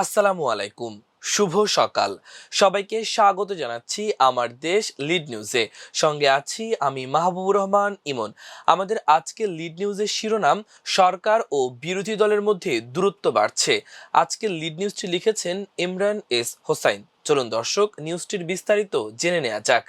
আসসালামু আলাইকুম। শুভ সকাল। সবাইকে স্বাগত জানাচ্ছি আমার দেশ লিড নিউজে। সঙ্গে আছি আমি মাহবুবুর রহমান ইমন। আমাদের আজকে লিড নিউজের শিরোনাম, সরকার ও বিরোধী দলের মধ্যে দূরত্ব বাড়ছে। আজকে লিড নিউজটি লিখেছেন ইমরান এস হোসাইন। চলুন দর্শক, নিউজটির বিস্তারিত জেনে নেওয়া যাক।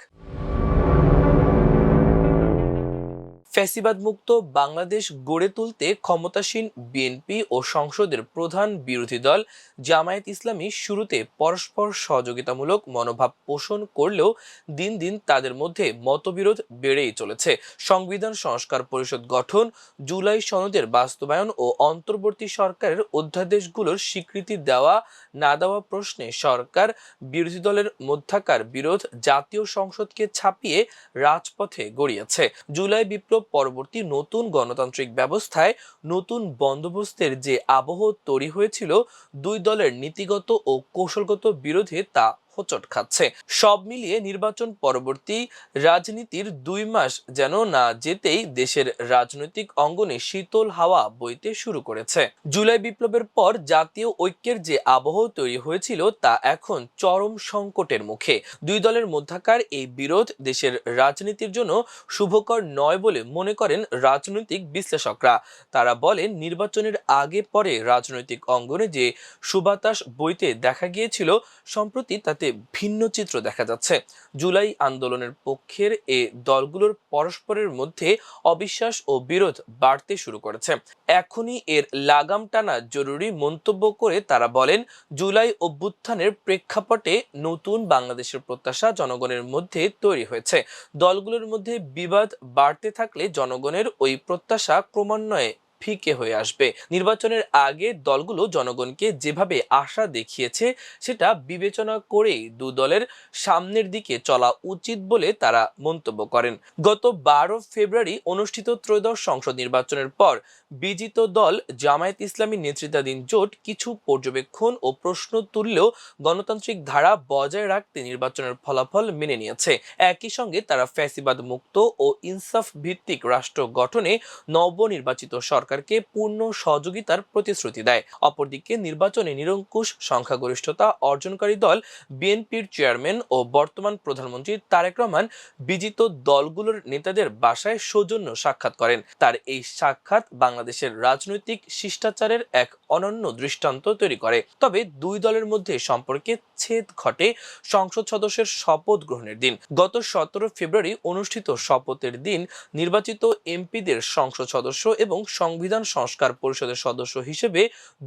ফ্যাসিবাদ মুক্ত বাংলাদেশ গড়ে তুলতে ক্ষমতাসীন বিএনপি ও সংসদের প্রধান বিরোধী দল জামায়াত ইসলামী শুরুতে পরস্পর সহযোগিতামূলক মনোভাব পোষণ করলেও দিন দিন তাদের মধ্যে মতবিরোধ বেড়েই চলেছে। সংবিধান সংস্কার পরিষদ গঠন, জুলাই সনদের বাস্তবায়ন ও অন্তর্বর্তী সরকারের অধ্যাদেশগুলোর স্বীকৃতি দেওয়া না দেওয়া প্রশ্নে সরকার বিরোধী দলের মধ্যাকার বিরোধ জাতীয় সংসদকে ছাপিয়ে রাজপথে গড়িয়েছে। জুলাই বিপ্লব পরবর্তী নতুন গণতান্ত্রিক ব্যবস্থায় নতুন বন্দোবস্তের যে আবহ তৈরি হয়েছিল, দুই দলের নীতিগত ও কৌশলগত বিরোধে তা হোঁচট খাচ্ছে। সব মিলিয়ে নির্বাচন পরবর্তী রাজনীতির 2 মাস যেন না যেতেই দেশের রাজনৈতিক অঙ্গনে শীতল হাওয়া বইতে শুরু করেছে। জুলাই বিপ্লবের পর জাতীয় ঐক্যের যে আবহ তৈরি হয়েছিল তা এখন চরম সংকটের মুখে। দুই দলের মধ্যকার এই বিরোধ দেশের রাজনীতির জন্য শুভকর নয় বলে মনে করেন রাজনৈতিক বিশ্লেষকরা। তারা বলেন, নির্বাচনের আগে পরে রাজনৈতিক অঙ্গনে যে সুবাতাস বইতে দেখা গিয়েছিল, সম্প্রতি তাতে ভিন্ন চিত্র দেখা যাচ্ছে। জুলাই আন্দোলনের পক্ষের এ দলগুলোর পরস্পরের মধ্যে অবিশ্বাস ও বিরোধ বাড়তে শুরু করেছে। এখনই এর লাগাম টানা জরুরি মন্তব্য করে তারা বলেন, জুলাই অভ্যুত্থানের প্রেক্ষাপটে নতুন বাংলাদেশের প্রত্যাশা জনগণের মধ্যে তৈরি হয়েছে। দলগুলোর মধ্যে বিবাদ বাড়তে থাকলে জনগণের ওই প্রত্যাশা ক্রমান্বয়ে ফিকে হয়ে আসবে। নির্বাচনের আগে দলগুলো জনগণকে যেভাবে আশা দেখিয়েছে, সেটা বিবেচনা করেই দু দলের সামনের দিকে চলা উচিত বলে তারা মন্তব্য করেন। গত 12 ফেব্রুয়ারি অনুষ্ঠিত ত্রয়োদশ সংসদ নির্বাচনের পর বিজিত দল জামায়াত ইসলামী নেতৃত্বাধীন জোট কিছু পর্যবেক্ষণ ও প্রশ্ন তুললেও গণতান্ত্রিক ধারা বজায় রাখতে নির্বাচনের ফলাফল মেনে নিয়েছে। একই সঙ্গে তারা ফ্যাসিবাদ মুক্ত ও ইনসাফ ভিত্তিক রাষ্ট্র গঠনে নবনির্বাচিত সরকারকে পূর্ণ সহযোগিতার প্রতিশ্রুতি দেয়। অপরদিকে নির্বাচনে নিরঙ্কুশ সংখ্যাগরিষ্ঠতা অর্জনকারী দল বিএনপির চেয়ারম্যান ও বর্তমান প্রধানমন্ত্রী তারেক রহমান বিজিত দলগুলোর নেতাদের বাসায় সৌজন্য সাক্ষাৎ করেন। তার এই সাক্ষাৎ বাংলাদেশের রাজনৈতিক শিষ্টাচারের এক অনন্য দৃষ্টান্ত তৈরি করে। তবে দুই দলের মধ্যে সম্পর্কে ছেদ ঘটে সংসদ সদস্যের শপথ গ্রহণের দিন। গত 17 ফেব্রুয়ারি অনুষ্ঠিত শপথের দিন নির্বাচিত এমপিদের সংসদ সদস্য এবং সংবিধান সংস্কার পরিষদের সদস্য হিসেবে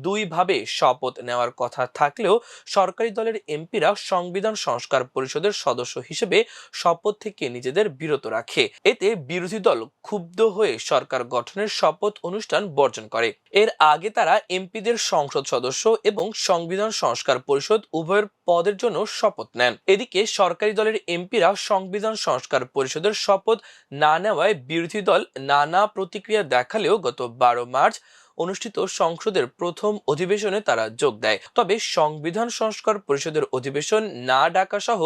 দুইভাবে শপথ নেওয়ার কথা থাকলেও সরকারি দলের এমপিরা সংবিধান সংস্কার পরিষদের সদস্য হিসেবে শপথ থেকে নিজেদের বিরত রাখে। এতে বিরোধী দল ক্ষুব্ধ হয়ে সরকার গঠনের শপথ অনুষ্ঠান বর্জন করে। এর আগে তারা এমপিদের সংসদ সদস্য এবং সংবিধান সংস্কার পরিষদ উভয়ের পদের জন্য শপথ নেন। এদিকে সরকারি দলের এমপিরা সংবিধান সংস্কার পরিষদের শপথ না নেওয়ায় বিরোধী দল নানা প্রতিক্রিয়া দেখালেও গত 12 মার্চ অনুষ্ঠিত সংসদের প্রথম অধিবেশনে তারা যোগ দেয়। তবে সংবিধান সংস্কার পরিষদের অধিবেশন না ডাকা সহ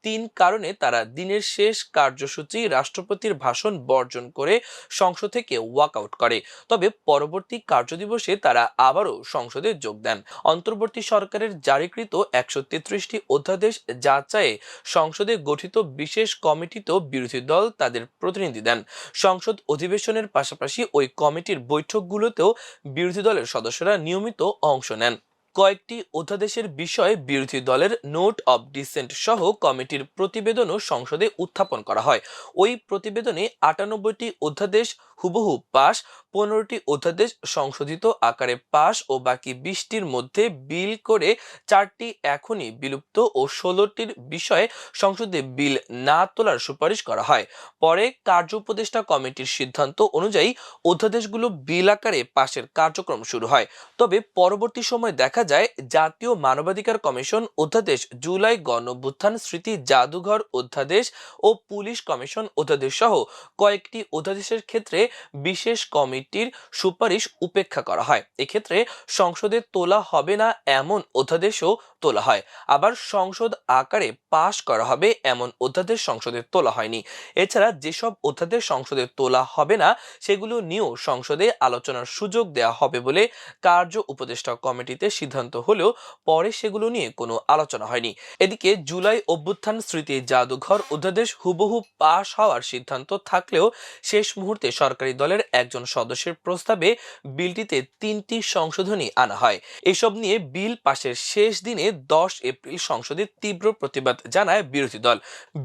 3 কারণে তারা দিনের শেষ কার্যসূচি রাষ্ট্রপতির ভাষণ বর্জন করে সংসদ থেকে ওয়াকআউট করে। তবে পরবর্তী কার্যদিবসে তারা আবারও সংসদে যোগ দেন। অন্তর্বর্তী সরকারের জারিকৃত 133টি অধ্যাদেশ যাচাইয়ে সংসদে গঠিত বিশেষ কমিটিতেও বিরোধী দল তাদের প্রতিনিধি দেন। সংসদ অধিবেশনের পাশাপাশি ওই কমিটির বৈঠকগুলোতেও বিরোধী দলের সদস্যরা নিয়মিত অংশ নেন। কয়েকটি অধ্যাদেশের বিষয়ে বিরোধী দলের নোট অব ডিসেন্ট সহ কমিটির প্রতিবেদনও সংসদে উত্থাপন করা হয়। ওই প্রতিবেদনে 98টি অধ্যাদেশ হুবহু পাশ, 15টি অধ্যাদেশ সংশোধিত আকারে পাশ ও বাকি 20টির মধ্যে বিল করে 4টি এখনই বিলুপ্ত ও 16টির বিষয়ে সংসদে বিল না তোলার সুপারিশ করা হয়। পরে কার্য উপদেষ্টা কমিটির সিদ্ধান্ত অনুযায়ী অধ্যাদেশগুলো বিল আকারে পাশের কার্যক্রম শুরু হয়। তবে পরবর্তী সময় দেখা যায় জাতীয় মানবাধিকার কমিশন অধ্যাদেশ, জুলাই গণঅভ্যুত্থান স্মৃতি জাদুঘর অধ্যাদেশ ও পুলিশ কমিশন অধ্যাদেশ সহ কয়েকটি অধ্যাদেশের ক্ষেত্রে বিশেষ কমিটি কমিটির সুপারিশ উপেক্ষা করা হয়। এক্ষেত্রে সংসদে তোলা হবে না এমন অধ্যাদেশও তোলা হয়, আবার সংসদ আকারে পাশ করা হবে এমন অধ্যাদেশ সংসদে তোলা হয়নি। এছাড়া যেসব অধ্যাদেশ সংসদে তোলা হবে না সেগুলো নিয়েও সংসদে আলোচনার সুযোগ দেওয়া হবে বলে কার্য উপদেষ্টা কমিটিতে সিদ্ধান্ত হলেও পরে সেগুলো নিয়ে কোনো আলোচনা হয়নি। এদিকে জুলাই অভ্যুত্থান স্মৃতি জাদুঘর অধ্যাদেশ হুবহু পাশ হওয়ার সিদ্ধান্ত থাকলেও শেষ মুহূর্তে সরকারি দলের একজন সদস্যের প্রস্তাবে বিলটিতে 3টি সংশোধনী আনা হয়। এসব নিয়ে বিল পাশের শেষ দিনে 10 এপ্রিল সংসদে তীব্র প্রতিবাদ জানায় বিরোধী দল।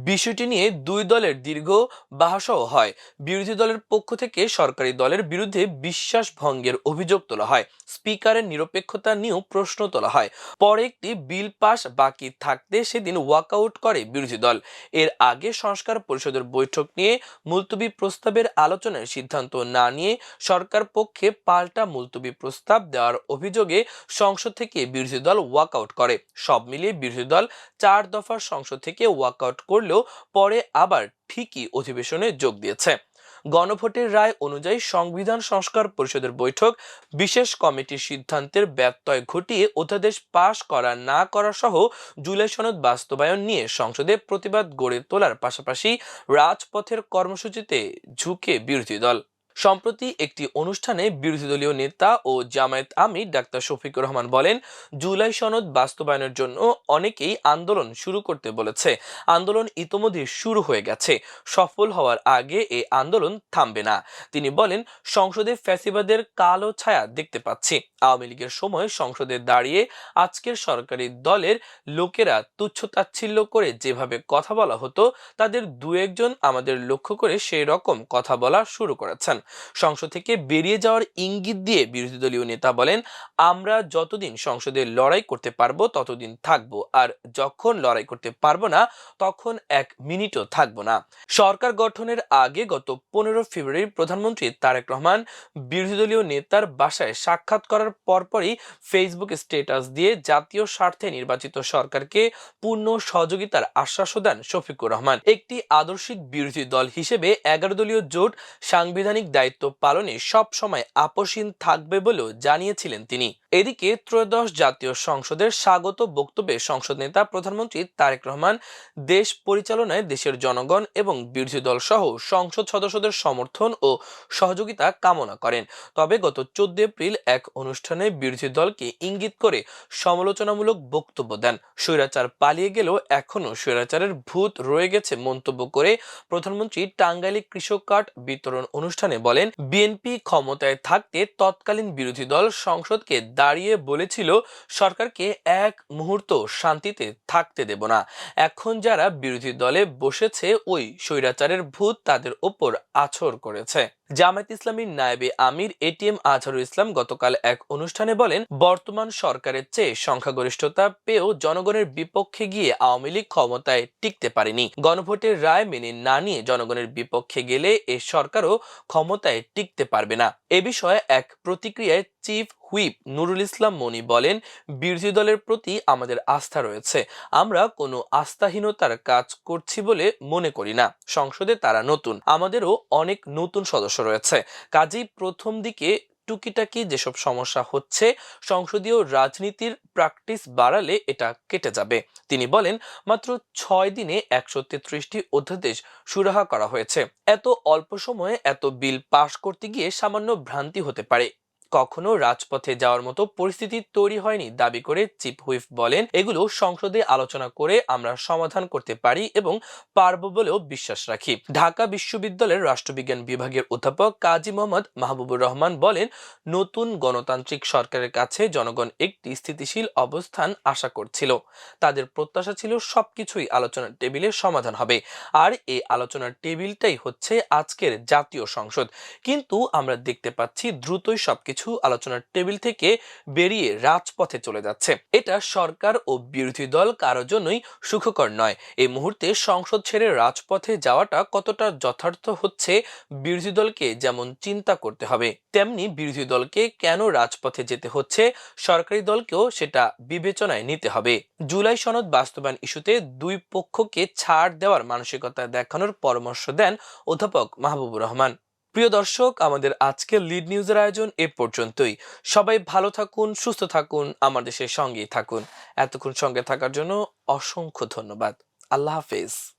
বিষয়টি নিয়ে দুই দলের দীর্ঘ বাহাসও হয়। বিরোধী দলের পক্ষ থেকে সরকারি দলের বিরুদ্ধে বিশ্বাস ভঙ্গের অভিযোগ তোলা হয়, স্পিকারের নিরপেক্ষতা নিয়েও প্রশ্ন তোলা হয়। পরে একটি বিল পাস বাকি থাকতে সেদিন ওয়াকআউট করে বিরোধী দল। এর আগে সংস্কার পরিষদের বৈঠক নিয়ে মুলতবি প্রস্তাবের আলোচনার সিদ্ধান্ত না নিয়ে সরকার পক্ষে পাল্টা মুলতবি প্রস্তাব দেওয়ার অভিযোগে সংসদ থেকে বিরোধী দল ওয়াকআউট করে। সব মিলিয়ে বিরোধী দল 4 দফার সংসদ থেকে ওয়াকআউট করলেও পরে আবার ঠিকই অধিবেশনে যোগ দিয়েছে। গণভোটের রায় অনুযায়ী সংবিধান সংস্কার পরিষদের বৈঠক বিশেষ কমিটির সিদ্ধান্তের ব্যত্যয় ঘটিয়ে অধ্যাদেশ পাশ করা না করা সহ জুলাই সনদ বাস্তবায়ন নিয়ে সংসদে প্রতিবাদ গড়ে তোলার পাশাপাশি রাজপথের কর্মসূচিতে ঝুঁকে বিরোধী দল। সম্প্রতি একটি অনুষ্ঠানে বিরোধী দলীয় নেতা ও জামায়াত আমির ডাক্তার শফিকুর রহমান বলেন, জুলাই সনদ বাস্তবায়নের জন্য অনেকেই আন্দোলন শুরু করতে বলেছে। আন্দোলন ইতোমধ্যে শুরু হয়ে গেছে, সফল হওয়ার আগে এই আন্দোলন থামবে না। তিনি বলেন, সংসদে ফ্যাসিবাদের কালো ছায়া দেখতে পাচ্ছি। আওয়ামী লীগের সময় সংসদে দাঁড়িয়ে আজকের সরকারি দলের লোকেরা তুচ্ছ-তাচ্ছিল্য করে যেভাবে কথা বলা হতো, তাদের দু একজন আমাদের লক্ষ্য করে সেই রকম কথা বলা শুরু করেছেন। সংসদ থেকে বেরিয়ে যাওয়ার ইঙ্গিত দিয়ে বিরোধী দলীয় নেতা বলেন, আমরা যতদিন সংসদে লড়াই করতে পারবো ততদিন থাকবো, আর যখন লড়াই করতে পারবো না তখন 1 মিনিটও থাকবো না। সরকার গঠনের আগে গত 15 ফেব্রুয়ারি প্রধানমন্ত্রী তারেক রহমান বিরোধী দলীয় নেতার বাসায় সাক্ষাৎ করার পরপরই ফেসবুক স্ট্যাটাস দিয়ে জাতীয় স্বার্থে নির্বাচিত সরকারকে পূর্ণ সহযোগিতার আশ্বাসও দেন শফিকুর রহমান। একটি আদর্শিক বিরোধী দল হিসেবে 11 দলীয় জোট সাংবিধানিক দায়িত্ব পালনে সব সময় আপোষহীন থাকবে বলেও জানিয়েছিলেন তিনি। এদিকে ত্রয়োদশ জাতীয় সংসদের স্বাগত বক্তব্যে সংসদ নেতা প্রধানমন্ত্রী তারেক রহমান দেশ পরিচালনায় দেশের জনগণ এবং বিরোধী দল সহ সংসদ সদস্যদের সমর্থন ও সহযোগিতা কামনা করেন। তবে গত 14 এপ্রিল এক অনুষ্ঠানে বিরোধী দলকে ইঙ্গিত করে সমালোচনামূলক বক্তব্য দেন। স্বৈরাচার পালিয়ে গেলেও এখনো স্বৈরাচারের ভূত রয়ে গেছে মন্তব্য করে প্রধানমন্ত্রী টাঙ্গাইলে কৃষক কার্ড বিতরণ অনুষ্ঠানে বলেন, বিএনপি ক্ষমতায় থাকতে তৎকালীন বিরোধী দল সংসদকে দাঁড়িয়ে বলেছিল সরকারকে এক মুহূর্ত শান্তিতে থাকতে দেব না। এখন যারা বিরোধী দলে বসেছে ওই স্বৈরাচারের ভূত তাদের ওপর আছর করেছে। জামায়াত ইসলামীর নায়েবে আমির এটিএম আজহারুল ইসলাম গতকাল এক অনুষ্ঠানে বলেন, বর্তমান সরকারের চেয়ে সংখ্যাগরিষ্ঠতা পেয়েও জনগণের বিপক্ষে গিয়ে আওয়ামী লীগ ক্ষমতায় টিকতে পারেনি। গণভোটের রায় মেনে না নিয়ে জনগণের বিপক্ষে গেলে এ সরকারও ক্ষমতায় টিকতে পারবে না। এ বিষয়ে এক প্রতিক্রিয়ায় চিফ হুইপ নুরুল ইসলাম মনি বলেন, বিরোধী দলের প্রতি আমাদের আস্থা রয়েছে। আমরা কোনো আস্থাহীনতার কাজ করছি বলে মনে করি না। সংসদে তারা নতুন, আমাদেরও অনেক নতুন সদস্য রয়েছে। কাজেই প্রথম দিকে টুকিটাকি যেসব সমস্যা হচ্ছে, সংসদীয় রাজনীতির প্র্যাকটিস বাড়ালে এটা কেটে যাবে। তিনি বলেন, মাত্র 6 দিনে 133টি অধ্যাদেশ সুরাহা করা হয়েছে। এত অল্প সময়ে এত বিল পাশ করতে গিয়ে সামান্য ভ্রান্তি হতে পারে, কখনো রাজপথে যাওয়ার মতো পরিস্থিতি তৈরি হয়নি দাবি করে চিফ হুইপ বলেন, এগুলো সংসদে আলোচনা করে আমরা সমাধান করতে পারি এবং পারব বলেও বিশ্বাস রাখি। ঢাকা বিশ্ববিদ্যালয়ের রাষ্ট্রবিজ্ঞান বিভাগের অধ্যাপক কাজী মোহাম্মদ মাহবুবুর রহমান বলেন, নতুন গণতান্ত্রিক সরকারের কাছে জনগণ একটি স্থিতিশীল অবস্থান আশা করছিল। তাদের প্রত্যাশা ছিল সবকিছুই আলোচনার টেবিলে সমাধান হবে, আর এই আলোচনার টেবিলটাই হচ্ছে আজকের জাতীয় সংসদ। কিন্তু আমরা দেখতে পাচ্ছি দ্রুতই সবকিছু আলোচনার টেবিল থেকে বেরিয়ে রাজপথে চলে যাচ্ছে। এটা সরকার ও বিরোধী দল কারোর জন্যই সুখকর নয়। এই মুহূর্তে সংসদ ছেড়ে রাজপথে যাওয়াটা কতটা যথার্থ হচ্ছে বিরোধী দলকে যেমন চিন্তা করতে হবে, তেমনি বিরোধী দলকে কেন রাজপথে যেতে হচ্ছে সরকারি দলকেও সেটা বিবেচনায় নিতে হবে। জুলাই সনদ বাস্তবায়ন ইস্যুতে দুই পক্ষকে ছাড় দেওয়ার মানসিকতা দেখানোর পরামর্শ দেন অধ্যাপক মাহবুবুর রহমান। প্রিয় দর্শক, আমাদের আজকের লিড নিউজের আয়োজন এ পর্যন্তই। সবাই ভালো থাকুন, সুস্থ থাকুন, আমার দেশের সঙ্গেই থাকুন। এতক্ষণ সঙ্গে থাকার জন্য অসংখ্য ধন্যবাদ। আল্লাহ হাফেজ।